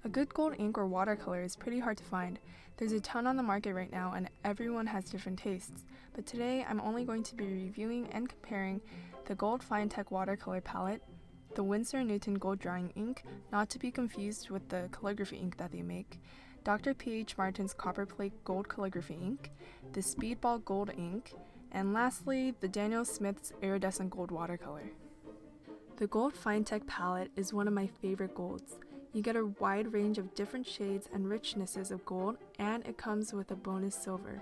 A good gold ink or watercolor is pretty hard to find. There's a ton on the market right now and everyone has different tastes, but today I'm only going to be reviewing and comparing the Gold Finetech watercolor palette, the Windsor Newton gold drawing ink, not to be confused with the calligraphy ink that they make, Dr. Paige Martens copperplate gold calligraphy ink, the Speedball Gold Ink, and lastly, the Daniel Smith's iridescent gold watercolor. The Gold Finetech palette is one of my favorite golds. You get a wide range of different shades and richnesses of gold, and it comes with a bonus silver.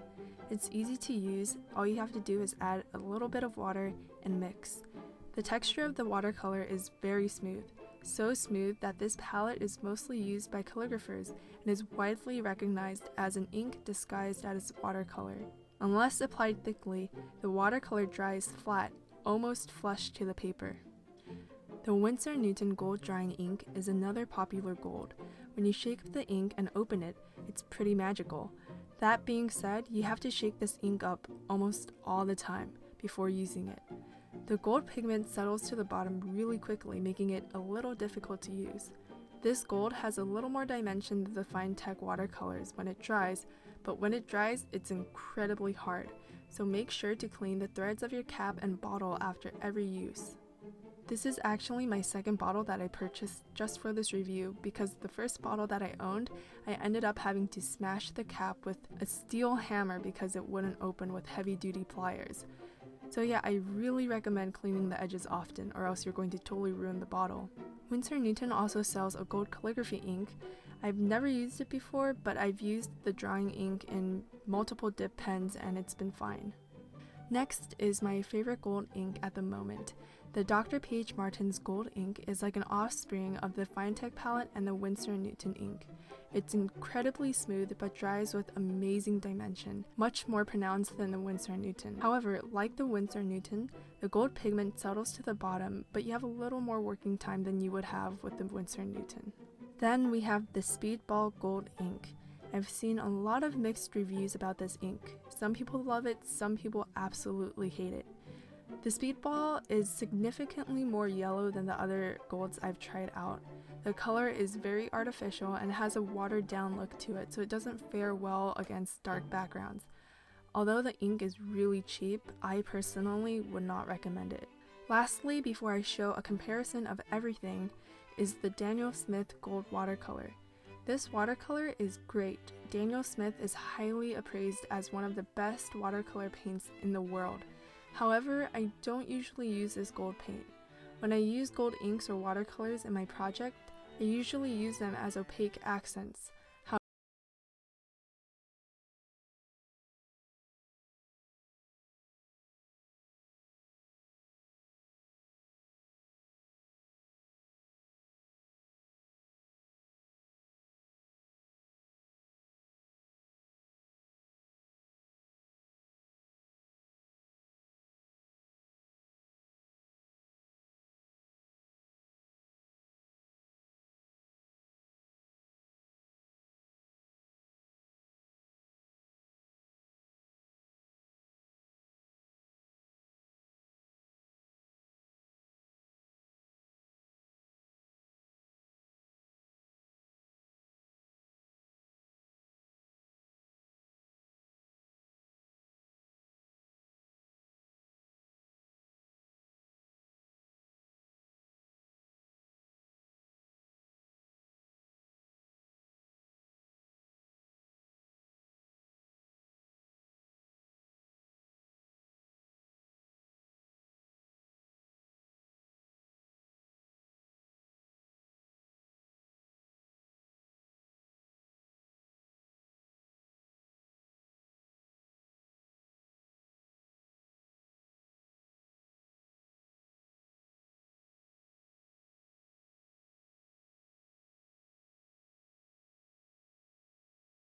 It's easy to use, all you have to do is add a little bit of water and mix. The texture of the watercolor is very smooth, so smooth that this palette is mostly used by calligraphers and is widely recognized as an ink disguised as watercolor. Unless applied thickly, the watercolor dries flat, almost flush to the paper. The Windsor Newton gold drawing ink is another popular gold. When you shake the ink and open it, it's pretty magical. That being said, you have to shake this ink up almost all the time before using it. The gold pigment settles to the bottom really quickly, making it a little difficult to use. This gold has a little more dimension than the Finetech watercolors when it dries, but when it dries, it's incredibly hard, so make sure to clean the threads of your cap and bottle after every use. This is actually my second bottle that I purchased just for this review because the first bottle that I owned, I ended up having to smash the cap with a steel hammer because it wouldn't open with heavy-duty pliers. So yeah, I really recommend cleaning the edges often or else you're going to totally ruin the bottle. Windsor Newton also sells a gold calligraphy ink. I've never used it before, but I've used the drawing ink in multiple dip pens and it's been fine. Next is my favorite gold ink at the moment. The Dr. Paige Martens gold ink is like an offspring of the Finetech palette and the Windsor Newton ink. It's incredibly smooth but dries with amazing dimension, much more pronounced than the Windsor Newton. However, like the Windsor Newton, the gold pigment settles to the bottom, but you have a little more working time than you would have with the Windsor Newton. Then we have the Speedball Gold Ink. I've seen a lot of mixed reviews about this ink. Some people love it, some people absolutely hate it. The Speedball is significantly more yellow than the other golds I've tried out. The color is very artificial and has a watered down look to it, so it doesn't fare well against dark backgrounds. Although the ink is really cheap, I personally would not recommend it. Lastly, before I show a comparison of everything, is the Daniel Smith Gold Watercolor. This watercolor is great. Daniel Smith is highly appraised as one of the best watercolor paints in the world. However, I don't usually use this gold paint. When I use gold inks or watercolors in my project, I usually use them as opaque accents.